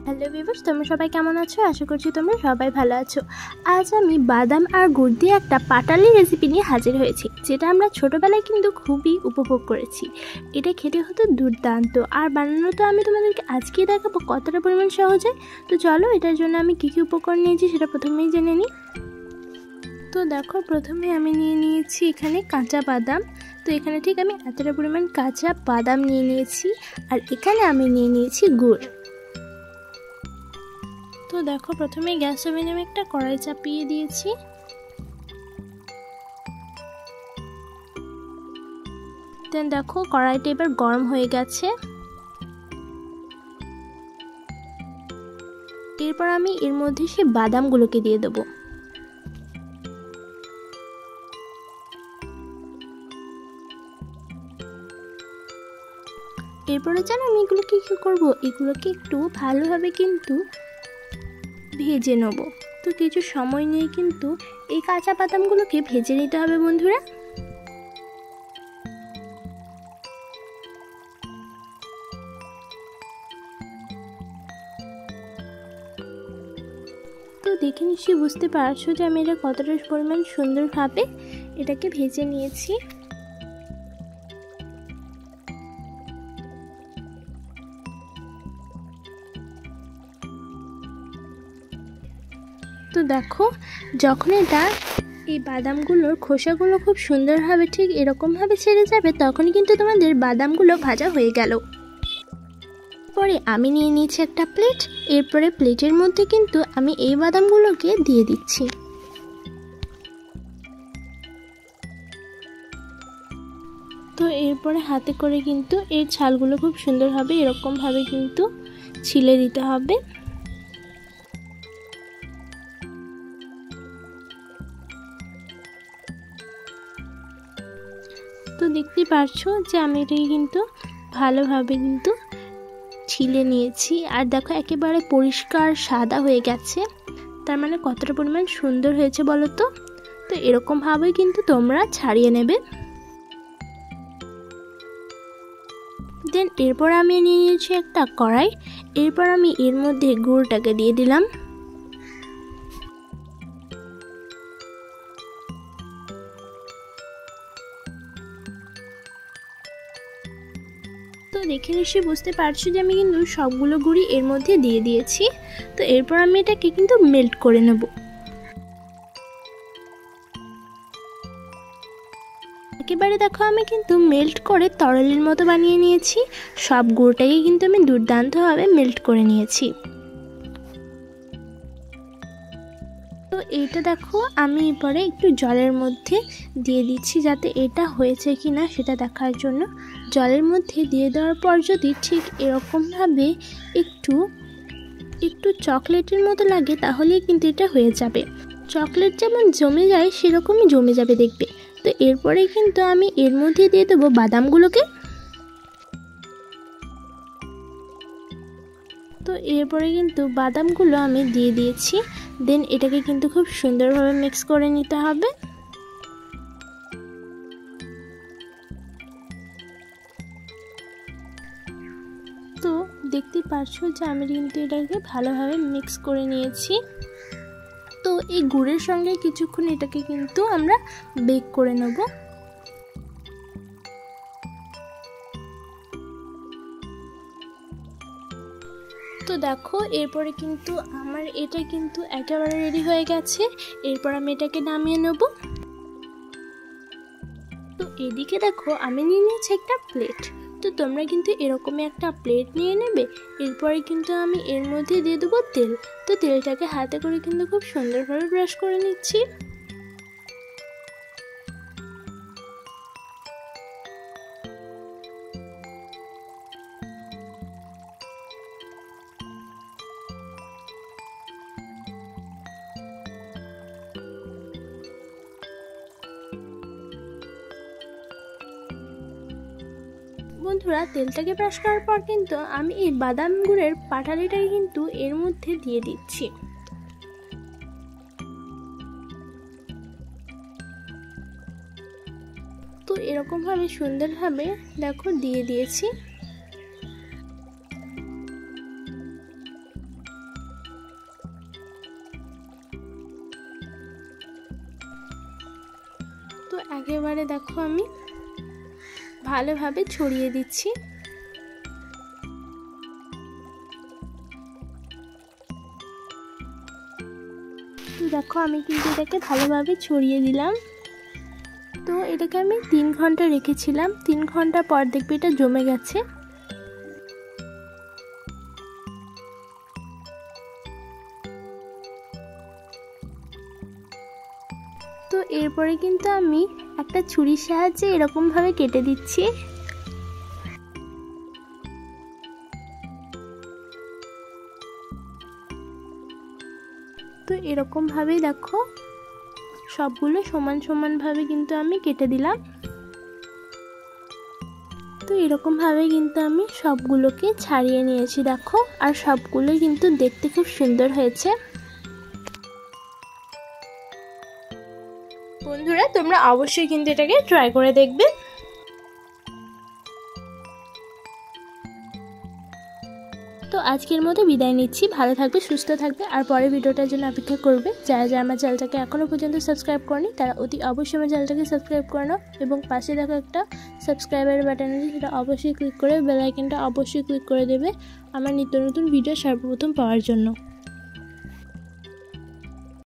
Hello viewers, তোমরা সবাই কেমন আছো? আশা করছি তোমরা সবাই ভালো আছো। আজ আমি বাদাম আর গুড় দিয়ে একটা পাটালি রেসিপি নিয়ে হাজির হয়েছি, যেটা আমরা ছোটোবেলায় কিন্তু খুবই উপভোগ করেছি। এটা খেতে হতো দুর্দান্ত, আর বানানো তো আমি তোমাদেরকে আজকেই দেখাবো কতটা পরিমাণ সহজে। তো চলো, এটার জন্য আমি কী কী উপকরণ নিয়েছি সেটা প্রথমেই জেনে নিই। তো দেখো, প্রথমে আমি নিয়ে নিয়েছি এখানে কাঁচা বাদাম। তো এখানে ঠিক আমি এতটা পরিমাণ কাঁচা বাদাম নিয়ে নিয়েছি, আর এখানে আমি নিয়ে নিয়েছি গুড়। তো দেখো, প্রথমে গ্যাস ওভেনে আমি একটা কড়াই চাপিয়ে দিয়েছি। দেন দেখো, কড়াইটা এবার গরম হয়ে গেছে। এরপর আমি এর মধ্যে সেই বাদামগুলোকে দিয়ে দেবো। এরপরে জানো আমি এগুলোকে কী করবো, এগুলোকে একটু ভালোভাবে কিন্তু ভেজে নেব। তো কিছু সময় নিয়ে কিন্তু এই কাঁচা বাদামগুলোকে ভেজে নিতে হবে বন্ধুরা। তো দেখে নিশ্চয়ই বুঝতে পারছো যে আমি এটা কতটা পরিমাণ সুন্দরভাবে এটাকে ভেজে নিয়েছি। তো দেখো, যখন এই বাদামগুলোর খোসাগুলো খুব সুন্দরভাবে ঠিক এরকমভাবে ছেড়ে যাবে, তখনই কিন্তু তোমাদের বাদামগুলো ভাজা হয়ে গেল। পরে আমি নিয়ে নিয়েছি একটা প্লেট। এরপরে প্লেটের মধ্যে কিন্তু আমি এই বাদামগুলোকে দিয়ে দিচ্ছি। তো এরপরে হাতে করে কিন্তু এর ছালগুলো খুব সুন্দরভাবে এরকমভাবে কিন্তু ছিলে দিতে হবে। তো দেখতেই পারছো যে আমি এটাকে কিন্তু ভালোভাবে কিন্তু ছিলে নিয়েছি। আর দেখো, একেবারে পরিষ্কার সাদা হয়ে গেছে। তার মানে কতটা পরিমাণ সুন্দর হয়েছে বলো তো। তো এরকমভাবেই কিন্তু তোমরা ছাড়িয়ে নেবে। দেন এরপর আমি নিয়ে নিয়েছি একটা কড়াই। এরপর আমি এর মধ্যে গুড়টাকে দিয়ে দিলাম। তো দেখে নিশ্চয়ই বুঝতে পারছো যে আমি কিন্তু সবগুলো গুড়ি এর মধ্যে দিয়ে দিয়েছি। তো এরপর আমি এটাকে কিন্তু মেল্ট করে নেব। একেবারে দেখো, আমি কিন্তু মেল্ট করে তরলের মতো বানিয়ে নিয়েছি। সব গুড়টাকে কিন্তু আমি দুর্দান্তভাবে মেল্ট করে নিয়েছি। তো এইটা দেখো, আমি এরপরে একটু জলের মধ্যে দিয়ে দিচ্ছি, যাতে এটা হয়েছে কি না সেটা দেখার জন্য। জলের মধ্যে দিয়ে দেওয়ার পর যদি ঠিক এরকমভাবে একটু একটু চকলেটের মতো লাগে, তাহলেই কিন্তু এটা হয়ে যাবে। চকলেট যেমন জমে যায় সেরকমই জমে যাবে দেখবে। তো এরপরে কিন্তু আমি এর মধ্যে দিয়ে দেবো বাদামগুলোকে। তো এরপরে কিন্তু বাদামগুলো আমি দিয়ে দিয়েছি। দেন এটাকে কিন্তু খুব সুন্দরভাবে মিক্স করে নিতে হবে। তো দেখতে পাচ্ছো যে আমি কিন্তু এটাকে ভালোভাবে মিক্স করে নিয়েছি। তো এই গুড়ের সঙ্গে কিছুক্ষণ এটাকে কিন্তু আমরা বেক করে নেব। তো দেখো, এরপরে কিন্তু আমার এটা কিন্তু একেবারে রেডি হয়ে গেছে। এরপর আমি এটাকে নামিয়ে নেব। তো এদিকে দেখো, আমি নিয়ে নিয়েছি একটা প্লেট। তো তোমরা কিন্তু এরকমই একটা প্লেট নিয়ে নেবে। এরপরে কিন্তু আমি এর মধ্যে দিয়ে দেবো তেল। তো তেলটাকে হাতে করে কিন্তু খুব সুন্দরভাবে ব্রাশ করে নিচ্ছি। বন্ধুরা, তেলটাকে ব্রাশ করার পর কিন্তু আমি এই বাদাম গুড়ের পাটালিটাকে কিন্তু এর মধ্যে দিয়ে দিচ্ছি। তো এরকমভাবে সুন্দরভাবে দেখো দিয়ে দিয়েছি। তো একেবারে দেখো আমি ভালোভাবে ছড়িয়ে দিচ্ছি। তো দেখো আমি কিন্তু এটাকে ভালোভাবে ছড়িয়ে দিলাম। তো এটাকে আমি 3 ঘন্টা রেখেছিলাম। 3 ঘন্টা পর দেখবে এটা জমে গেছে। তো এরপরে কিন্তু আমি একটা ছুরির সাহায্যে এরকমভাবে কেটে দিচ্ছি। তো এরকমভাবেই দেখো সবগুলো সমান সমানভাবে কিন্তু আমি কেটে দিলাম। তো এরকমভাবে কিন্তু আমি সবগুলোকে ছাড়িয়ে নিয়েছি দেখো, আর সবগুলো কিন্তু দেখতে খুব সুন্দর হয়েছে। বন্ধুরা তোমরা অবশ্যই কিন্তু এটাকে ট্রাই করে দেখবে। তো আজকের মতো বিদায় নিচ্ছি। ভালো থাকবে, সুস্থ থাকবে, আর পরের ভিডিওটার জন্য অপেক্ষা করবে। যারা যারা আমার চ্যানেলটাকে এখনও পর্যন্ত সাবস্ক্রাইব করেনি তারা অতি অবশ্যই আমার চ্যানেলটাকে সাবস্ক্রাইব করে নাও, এবং পাশে দেখো একটা সাবস্ক্রাইবার বাটন আছে, সেটা অবশ্যই ক্লিক করে বেল আইকনটা অবশ্যই ক্লিক করে দেবে আমার নিত্য নতুন ভিডিও সর্বপ্রথম পাওয়ার জন্য।